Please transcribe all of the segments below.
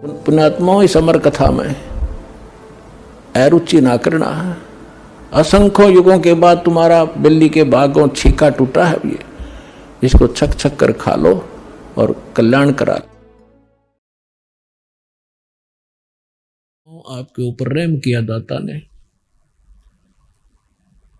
पुण्यात्माओं इस अमर कथा में अरुचि ना करना है। असंख्यों युगों के बाद तुम्हारा बिल्ली के भागों छीका टूटा है, ये इसको छक छक कर खा लो और कल्याण करा लो। आपके ऊपर रहम किया दाता ने,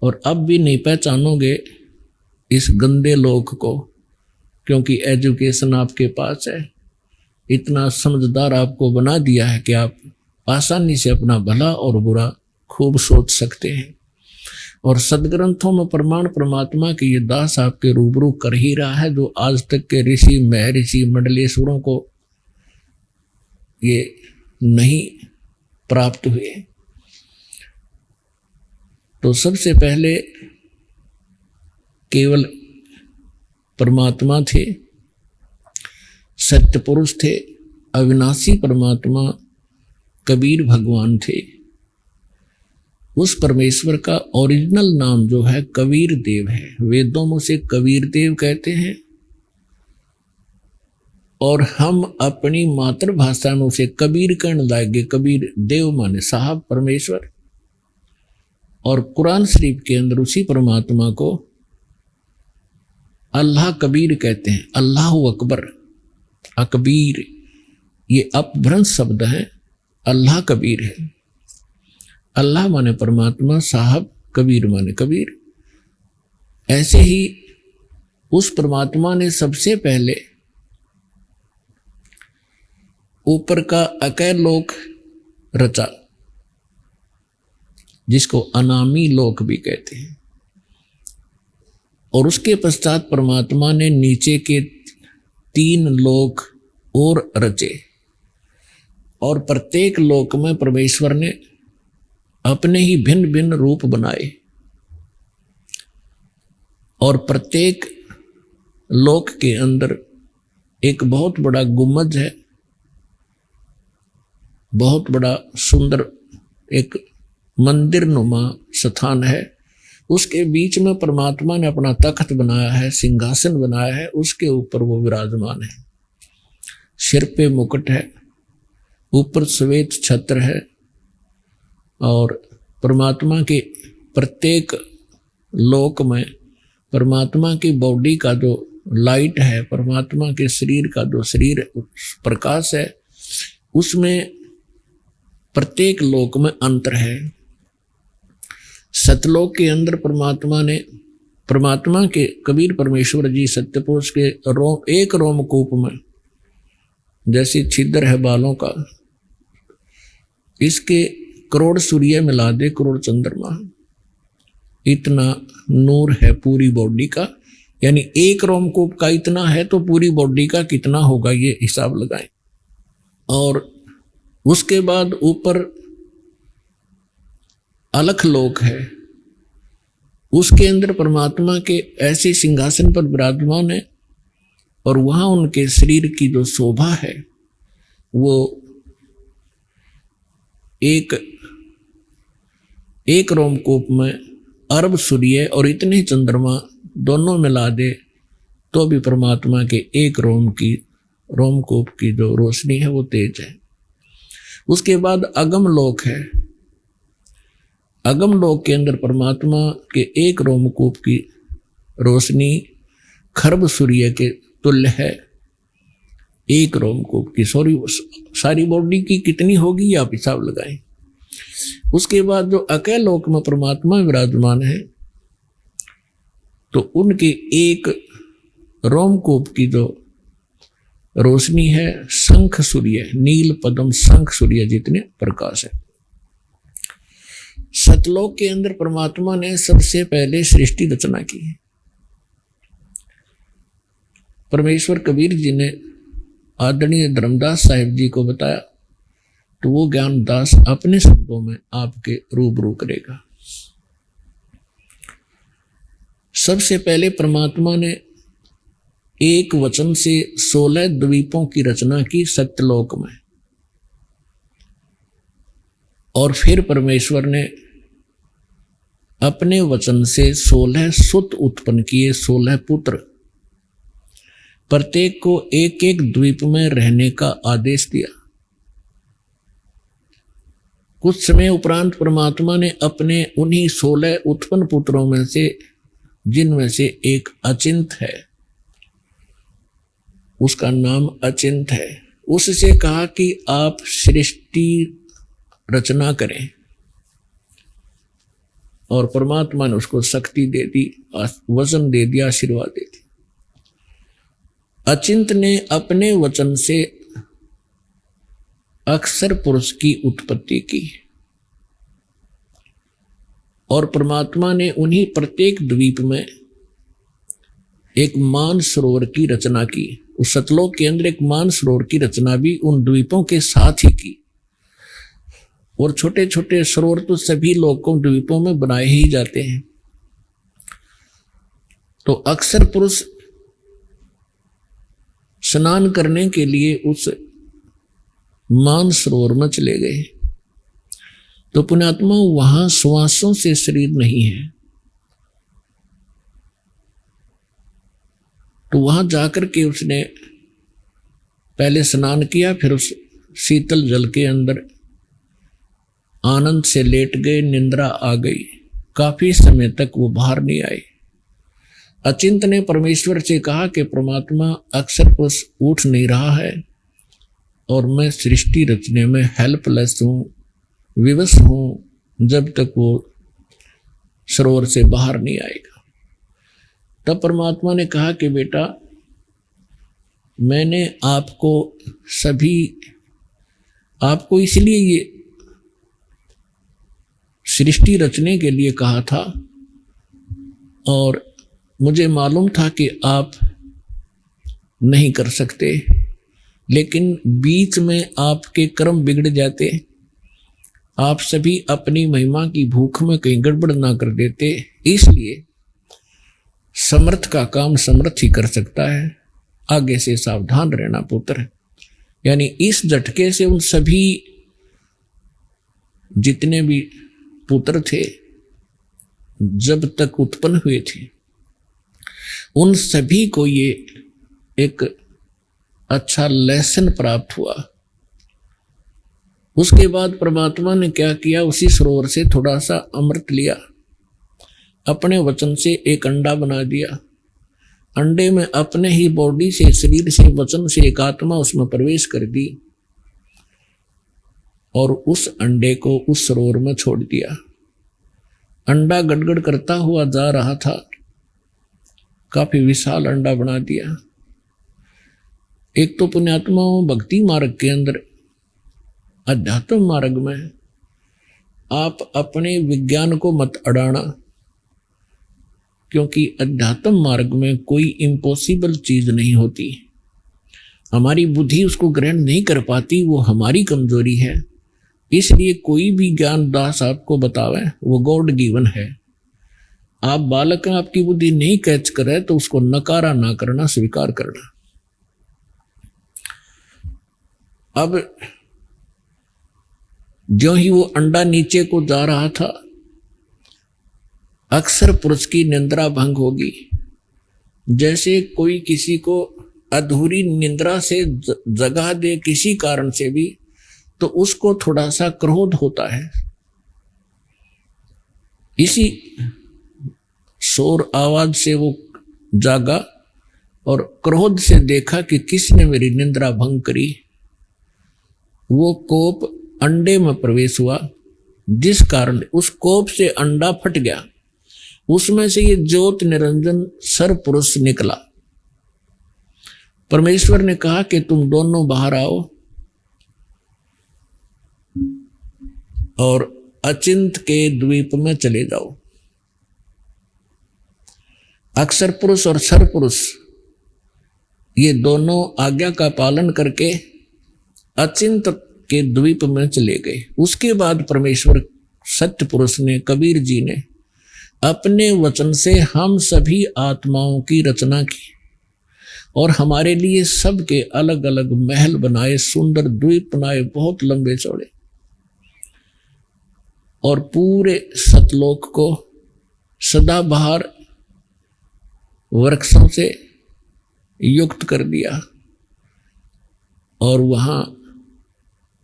और अब भी नहीं पहचानोगे इस गंदे लोक को, क्योंकि एजुकेशन आपके पास है। इतना समझदार आपको बना दिया है कि आप आसानी से अपना भला और बुरा खूब सोच सकते हैं। और सदग्रंथों में प्रमाण परमात्मा की ये दास आपके रूबरू कर ही रहा है, जो आज तक के ऋषि महर्षि मंडलेश्वरों को ये नहीं प्राप्त हुए। तो सबसे पहले केवल परमात्मा थे, सत्य पुरुष थे, अविनाशी परमात्मा कबीर भगवान थे। उस परमेश्वर का ओरिजिनल नाम जो है कबीर देव है। वेदों में उसे कबीर देव कहते हैं, और हम अपनी मातृभाषा में उसे कबीर कहने लगे। कबीर देव माने साहब परमेश्वर। और कुरान शरीफ के अंदर उसी परमात्मा को अल्लाह कबीर कहते हैं। अल्लाह अकबर, अकबीर ये अपभ्रंश शब्द है। अल्लाह कबीर है। अल्लाह माने परमात्मा, साहब कबीर माने कबीर। ऐसे ही उस परमात्मा ने सबसे पहले ऊपर का अकय लोक रचा, जिसको अनामी लोक भी कहते हैं। और उसके पश्चात परमात्मा ने नीचे के 3 लोक और रचे, और प्रत्येक लोक में परमेश्वर ने अपने ही भिन्न भिन्न रूप बनाए। और प्रत्येक लोक के अंदर एक बहुत बड़ा गुम्बद है, बहुत बड़ा सुंदर एक मंदिर नुमा स्थान है। उसके बीच में परमात्मा ने अपना तख्त बनाया है, सिंहासन बनाया है, उसके ऊपर वो विराजमान है। सिर पे मुकुट है, ऊपर श्वेत छत्र है, और परमात्मा के प्रत्येक लोक में परमात्मा की बॉडी का जो लाइट है, परमात्मा के शरीर का जो शरीर प्रकाश है, उसमें प्रत्येक लोक में अंतर है। सतलोक के अंदर परमात्मा के कबीर परमेश्वर जी सत्यपुरुष के एक रोमकूप में जैसी छिद्र है बालों का, इसके करोड़ सूर्य मिला दे, करोड़ चंद्रमा, इतना नूर है पूरी बॉडी का। यानी एक रोमकूप का इतना है तो पूरी बॉडी का कितना होगा, ये हिसाब लगाएं। और उसके बाद ऊपर अलख लोक है, उसके अंदर परमात्मा के ऐसे सिंहासन पर विराजमान है, और वहां उनके शरीर की जो शोभा है वो एक रोमकूप में अरब सूर्य और इतने ही चंद्रमा दोनों मिला दे तो भी परमात्मा के एक रोमकूप की जो रोशनी है वो तेज है। उसके बाद अगम लोक है। अगम लोक के अंदर परमात्मा के एक रोमकूप की रोशनी खरब सूर्य के तुल्य है। एक रोमकूप की सारी बॉडी की कितनी होगी आप हिसाब लगाएं। उसके बाद जो अकय लोक में परमात्मा विराजमान है, तो उनके एक रोमकूप की जो रोशनी है शंख सूर्य, नील पद्म शंख सूर्य जितने प्रकाश है। सतलोक के अंदर परमात्मा ने सबसे पहले सृष्टि रचना की है। परमेश्वर कबीर जी ने आदरणीय धर्मदास साहिब जी को बताया, तो वो ज्ञानदास अपने शब्दों में आपके रूबरू करेगा। सबसे पहले परमात्मा ने एक वचन से 16 द्वीपों की रचना की सत्यलोक में, और फिर परमेश्वर ने अपने वचन से 16 सुत उत्पन्न किए, 16 पुत्र। प्रत्येक को एक एक द्वीप में रहने का आदेश दिया। कुछ समय उपरांत परमात्मा ने अपने उन्हीं 16 उत्पन्न पुत्रों में से, जिनमें से एक अचिंत है, उसका नाम अचिंत है, उससे कहा कि आप सृष्टि रचना करें। और परमात्मा ने उसको शक्ति दे दी, वचन दे दिया, आशीर्वाद दे दी। अचिंत ने अपने वचन से अक्षर पुरुष की उत्पत्ति की और परमात्मा ने उन्हीं प्रत्येक द्वीप में एक मान सरोवर की रचना की। उस सतलोक के अंदर एक मान सरोवर की रचना भी उन द्वीपों के साथ ही की। और छोटे छोटे सरोवर तो सभी लोकों द्वीपों में बनाए ही जाते हैं। तो अक्षर पुरुष स्नान करने के लिए उस मानसरोवर में चले गए। तो पुण्यात्मा वहां श्वासों से शरीर नहीं है, तो वहां जाकर के उसने पहले स्नान किया, फिर उस शीतल जल के अंदर आनंद से लेट गए। निंद्रा आ गई, काफी समय तक वो बाहर नहीं आए। अचिंत ने परमेश्वर से कहा कि परमात्मा अक्षर पुरुष उठ नहीं रहा है और मैं सृष्टि रचने में हेल्पलेस हूं, विवश हूं, जब तक वो सरोवर से बाहर नहीं आएगा। तब परमात्मा ने कहा कि बेटा, मैंने आपको इसलिए ये सृष्टि रचने के लिए कहा था और मुझे मालूम था कि आप नहीं कर सकते, लेकिन बीच में आपके कर्म बिगड़ जाते, आप सभी अपनी महिमा की भूख में कहीं गड़बड़ ना कर देते। इसलिए समर्थ का काम समर्थ ही कर सकता है, आगे से सावधान रहना पुत्र। यानी इस झटके से उन सभी जितने भी पुत्र थे जब तक उत्पन्न हुए थे, उन सभी को ये एक अच्छा लेसन प्राप्त हुआ। उसके बाद परमात्मा ने क्या किया, उसी सरोवर से थोड़ा सा अमृत लिया, अपने वचन से एक अंडा बना दिया। अंडे में अपने ही बॉडी से, शरीर से, वचन से एक आत्मा उसमें प्रवेश कर दी और उस अंडे को उस सरोवर में छोड़ दिया। अंडा गड़गड़ करता हुआ जा रहा था, काफी विशाल अंडा बना दिया। एक तो पुण्यात्माओं, भक्ति मार्ग के अंदर, अध्यात्म मार्ग में आप अपने विज्ञान को मत अड़ाना, क्योंकि अध्यात्म मार्ग में कोई इम्पॉसिबल चीज नहीं होती। हमारी बुद्धि उसको ग्रहण नहीं कर पाती, वो हमारी कमजोरी है। इसलिए कोई भी ज्ञान दास आपको बतावे वो गॉड गिवन है। आप बालक हैं, आपकी बुद्धि नहीं कैच करे तो उसको नकारा ना करना, स्वीकार करना। अब जो ही वो अंडा नीचे को जा रहा था, अक्षर पुरुष की निंद्रा भंग होगी। जैसे कोई किसी को अधूरी निंद्रा से जगा दे किसी कारण से भी, तो उसको थोड़ा सा क्रोध होता है। इसी शोर आवाज से वो जागा और क्रोध से देखा कि किसने मेरी निंद्रा भंग करी। वो कोप अंडे में प्रवेश हुआ, जिस कारण उस कोप से अंडा फट गया। उसमें से ये ज्योत निरंजन सर पुरुष निकला। परमेश्वर ने कहा कि तुम दोनों बाहर आओ और अचिंत के द्वीप में चले जाओ। अक्षर पुरुष और सर पुरुष ये दोनों आज्ञा का पालन करके अचिंत के द्वीप में चले गए। उसके बाद परमेश्वर सत्य पुरुष ने, कबीर जी ने अपने वचन से हम सभी आत्माओं की रचना की और हमारे लिए सबके अलग अलग महल बनाए, सुंदर द्वीप बनाए, बहुत लंबे चौड़े, और पूरे सतलोक को सदाबहार वृक्षों से युक्त कर दिया। और वहां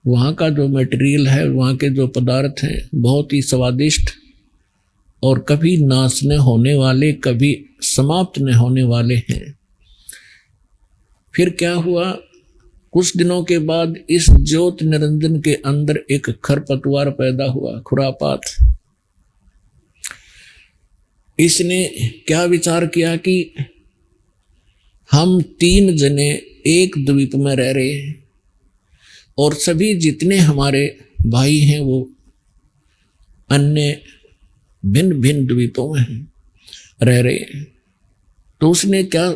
वहाँ का जो मटेरियल है, वहाँ के जो पदार्थ हैं बहुत ही स्वादिष्ट और कभी नाश न होने वाले, कभी समाप्त न होने वाले हैं। फिर क्या हुआ, कुछ दिनों के बाद इस ज्योत निरंजन के अंदर एक खरपतवार पैदा हुआ, खुरापात। इसने क्या विचार किया कि हम 3 जने एक द्वीप में रह रहे हैं और सभी जितने हमारे भाई हैं वो अन्य भिन्न भिन्न द्वीपों में रह रहे हैं। तो उसने क्या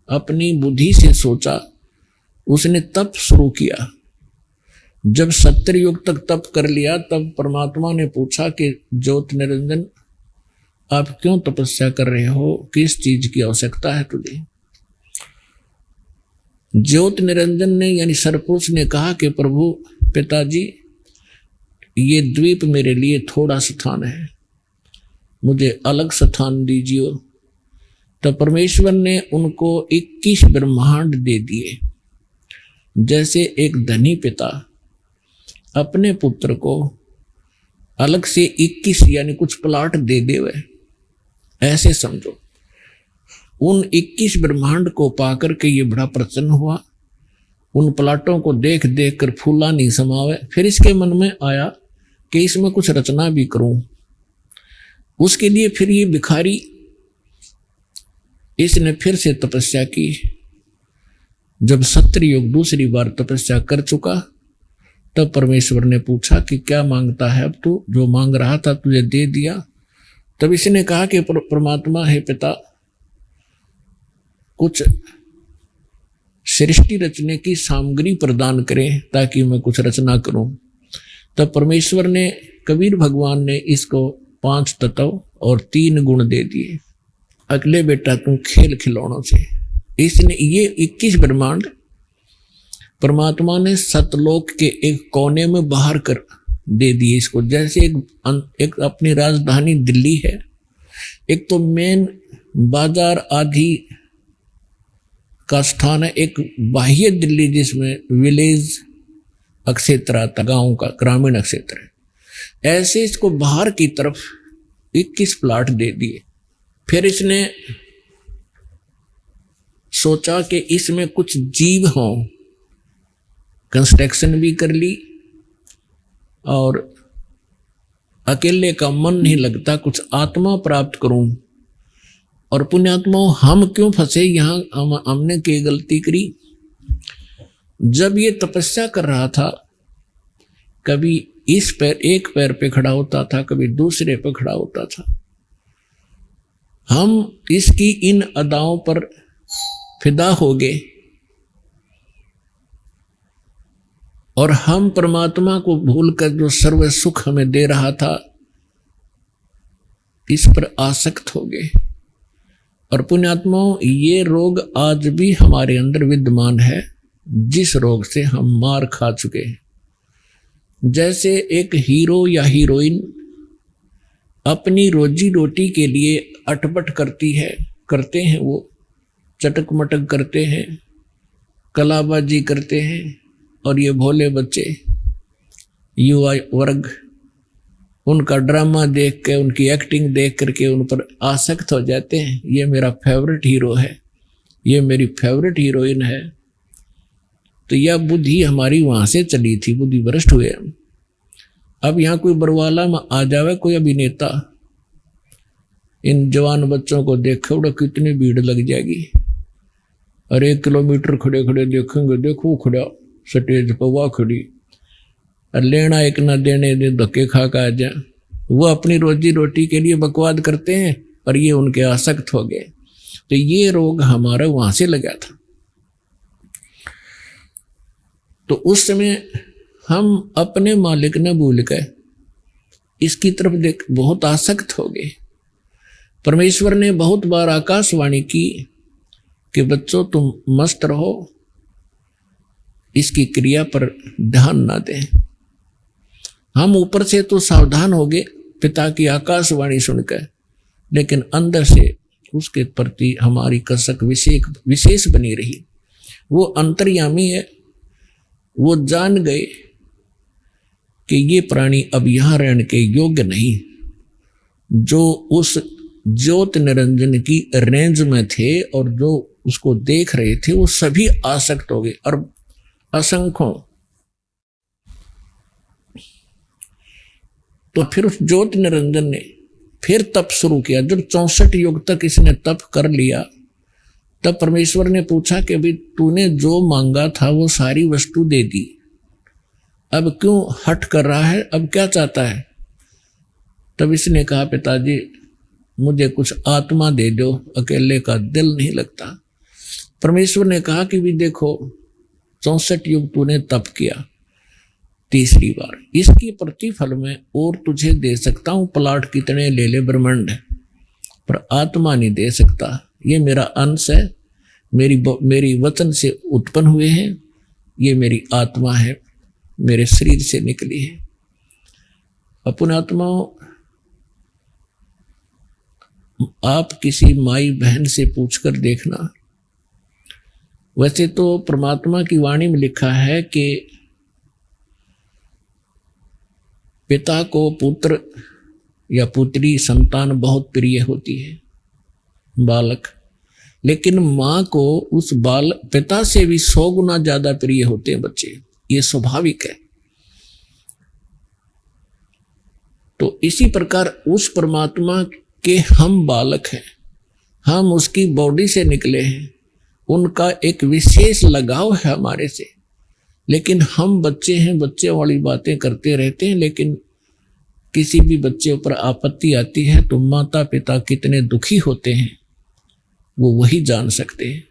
अपनी बुद्धि से सोचा, उसने तप शुरू किया। जब 70 युग तक तप कर लिया, तब परमात्मा ने पूछा कि ज्योत निरंजन आप क्यों तपस्या कर रहे हो, किस चीज की आवश्यकता है तुझे। ज्योत निरंजन ने यानी सरपुरुष ने कहा कि प्रभु पिताजी, ये द्वीप मेरे लिए थोड़ा स्थान है, मुझे अलग स्थान दीजिए। तो परमेश्वर ने उनको 21 ब्रह्मांड दे दिए। जैसे एक धनी पिता अपने पुत्र को अलग से 21 यानी कुछ प्लाट दे देवे, ऐसे समझो। उन 21 ब्रह्मांड को पाकर के ये बड़ा प्रसन्न हुआ। उन प्लाटों को देख देख कर फूला नहीं समावे। फिर इसके मन में आया कि इसमें कुछ रचना भी करूं। उसके लिए फिर ये भिखारी, इसने फिर से तपस्या की। जब 70 युग दूसरी बार तपस्या कर चुका, तब परमेश्वर ने पूछा कि क्या मांगता है अब तू, जो मांग रहा था तुझे दे दिया। तब इसने कहा कि परमात्मा है पिता, कुछ सृष्टि रचने की सामग्री प्रदान करें ताकि मैं कुछ रचना करूं। तब परमेश्वर ने, कबीर भगवान ने इसको 5 तत्व और 3 गुण दे दिए। अगले बेटा तू खेल खिलौनों से। इसने ये 21 ब्रह्मांड परमात्मा ने सतलोक के एक कोने में बाहर कर दे दिए इसको। जैसे एक अपनी राजधानी दिल्ली है, एक तो मेन बाजार आदि का स्थान है, एक बाह्य दिल्ली जिसमें विलेज क्षेत्र आता, गांव का ग्रामीण क्षेत्र है। ऐसे इसको बाहर की तरफ 21 प्लाट दे दिए। फिर इसने सोचा कि इसमें कुछ जीव हों, कंस्ट्रक्शन भी कर ली और अकेले का मन नहीं लगता, कुछ आत्मा प्राप्त करूं। और पुण्यात्माओं, हम क्यों फंसे यहां, हमने क्या गलती करी। जब ये तपस्या कर रहा था, कभी इस पैर, एक पैर पे खड़ा होता था, कभी दूसरे पे खड़ा होता था। हम इसकी इन अदाओं पर फिदा हो गए और हम परमात्मा को भूलकर जो सर्व सुख हमें दे रहा था, इस पर आसक्त हो गए। और पुण्यात्माओं, ये रोग आज भी हमारे अंदर विद्यमान है, जिस रोग से हम मार खा चुके हैं। जैसे एक हीरो या हीरोइन अपनी रोजी रोटी के लिए अटपट करते हैं, वो चटक मटक करते हैं, कलाबाजी करते हैं। और ये भोले बच्चे, युवा वर्ग, उनका ड्रामा देख के, उनकी एक्टिंग देख करके उन पर आसक्त हो जाते हैं। ये मेरा फेवरेट हीरो है, ये मेरी फेवरेट हीरोइन है। तो यह बुद्धि हमारी वहां से चली थी, बुद्धि भ्रष्ट हुए। अब यहाँ कोई बरवाला में आ जावे कोई अभिनेता, इन जवान बच्चों को देखे उड़ा कितनी भीड़ लग जाएगी। और 1 किलोमीटर खड़े खड़े देखेंगे, देखो खड़ा स्टेज पर वह खड़ी, और लेना एक ना देने दे, धक्के खा के आ जाए। वो अपनी रोजी रोटी के लिए बकवाद करते हैं और ये उनके आसक्त हो गए। तो ये रोग हमारा वहां से लगा था। तो उस समय हम अपने मालिक ने भूल गए, इसकी तरफ देख बहुत आसक्त हो गए। परमेश्वर ने बहुत बार आकाशवाणी की कि बच्चों तुम मस्त रहो, इसकी क्रिया पर ध्यान ना दें। हम ऊपर से तो सावधान हो गए पिता की आकाशवाणी सुनकर, लेकिन अंदर से उसके प्रति हमारी कसक विशेष बनी रही। वो अंतर्यामी है, वो जान गए कि ये प्राणी अब यहां रहने के योग्य नहीं। जो उस ज्योत निरंजन की रेंज में थे और जो उसको देख रहे थे वो सभी आसक्त हो गए और असंख्यों। तो फिर उस ज्योत निरंजन ने फिर तप शुरू किया। जब 64 युग तक इसने तप कर लिया तब परमेश्वर ने पूछा कि भाई तूने जो मांगा था वो सारी वस्तु दे दी, अब क्यों हट कर रहा है, अब क्या चाहता है? तब इसने कहा पिताजी मुझे कुछ आत्मा दे दो, अकेले का दिल नहीं लगता। परमेश्वर ने कहा कि भी देखो 64 युग तूने तप किया, तीसरी बार इसकी प्रतिफल में और तुझे दे सकता हूं, प्लाट कितने ले ले ब्रह्मांड, पर आत्मा नहीं दे सकता। ये मेरा अंश है, मेरी वचन से उत्पन्न हुए हैं, ये मेरी आत्मा है, मेरे शरीर से निकली है। अपन आत्माओं, आप किसी माई बहन से पूछकर देखना। वैसे तो परमात्मा की वाणी में लिखा है कि पिता को पुत्र या पुत्री संतान बहुत प्रिय होती है, बालक, लेकिन मां को उस पिता से भी 100 गुना ज्यादा प्रिय होते हैं बच्चे। ये स्वाभाविक है। तो इसी प्रकार उस परमात्मा के हम बालक हैं, हम उसकी बॉडी से निकले हैं, उनका एक विशेष लगाव है हमारे से, लेकिन हम बच्चे हैं, बच्चे वाली बातें करते रहते हैं। लेकिन किसी भी बच्चे पर आपत्ति आती है तो माता पिता कितने दुखी होते हैं वो वही जान सकते हैं।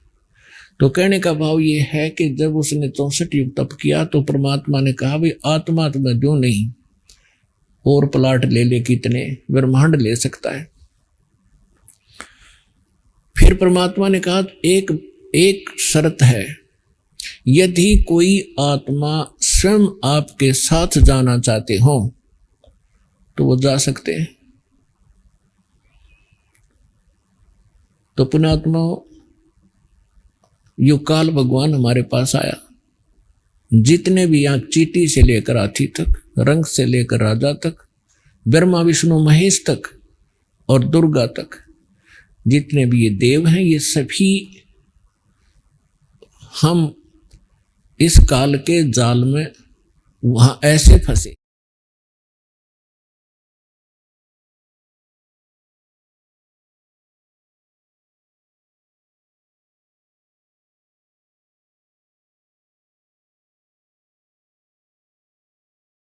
तो कहने का भाव ये है कि जब उसने 64 युग तप किया तो परमात्मा ने कहा भाई आत्मा तो मैं दूं नहीं, और प्लाट ले ले, कितने ब्रह्मांड ले सकता है। फिर परमात्मा ने कहा एक शर्त है, यदि कोई आत्मा स्वयं आपके साथ जाना चाहते हो तो वो जा सकते हैं। तो पुण्यात्मा युगकाल भगवान हमारे पास आया, जितने भी यहाँ चीटी से लेकर हाथी तक, रंग से लेकर राजा तक, ब्रह्मा विष्णु महेश तक और दुर्गा तक, जितने भी ये देव हैं, ये सभी हम इस काल के जाल में वहां ऐसे फंसे